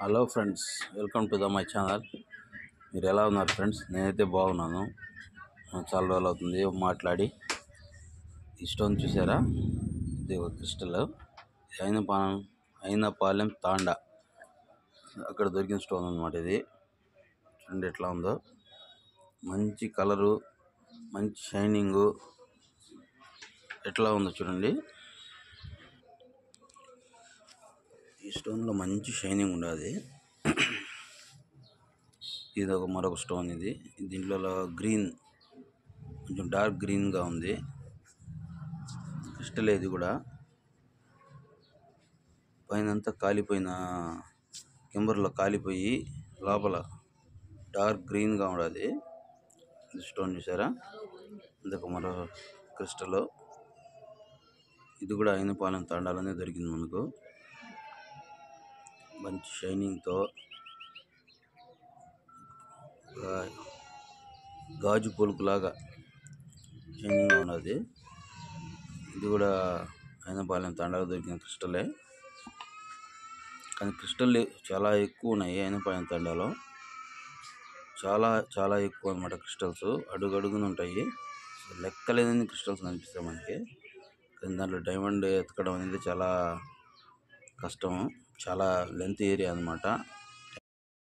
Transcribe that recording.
Hello friends, welcome to my channel. మీరు ఎలా ఉన్నారు ఫ్రెండ్స్? నేనైతే బాగున్నాను. చాలా రోజులు అవుతుంది మాట్లాడి. ఈ స్టోన్ చూసారా? ఇది ఒక క్రిస్టల్ అయినపాలెం తాండా అక్కడ దొరికిన స్టోన్ అన్నమాట. ఇది చూడండి ఎట్లా ఉందో, మంచి కలరు, మంచి షైనింగు, ఎట్లా ఉందో చూడండి. ఈ స్టోన్లో మంచి షైనింగ్ ఉండదు. ఇది ఒక మరొక స్టోన్. ఇది దీంట్లో గ్రీన్, కొంచెం డార్క్ గ్రీన్గా ఉంది క్రిస్టల్. ఇది కూడా పైన అంతా కాలిపోయిన కింబర్లో కాలిపోయి లోపల డార్క్ గ్రీన్గా ఉండదు. ఇది స్టోన్ చూసారా? ఇందుకు మరో క్రిస్టల్. ఇది కూడా అయినపాలెం తాండాలోనే దొరికింది మనకు. మంచి షైనింగ్తో గాజు పొలుకులాగా షైనింగ్గా ఉన్నది. ఇది కూడా అయినపాలెం తాండాలో దొరికిన క్రిస్టలే, కానీ క్రిస్టల్ చాలా ఎక్కువ ఉన్నాయి అయినపాలెం తాండాలో. చాలా చాలా ఎక్కువ అన్నమాట క్రిస్టల్స్. అడుగడుగున ఉంటాయి, లెక్కలేని క్రిస్టల్స్ కనిపిస్తాయి మనకి. కానీ దాంట్లో డైమండ్ ఎతకడం అనేది చాలా కష్టం. చాలా లెంత్ ఏరియా అన్నమాట.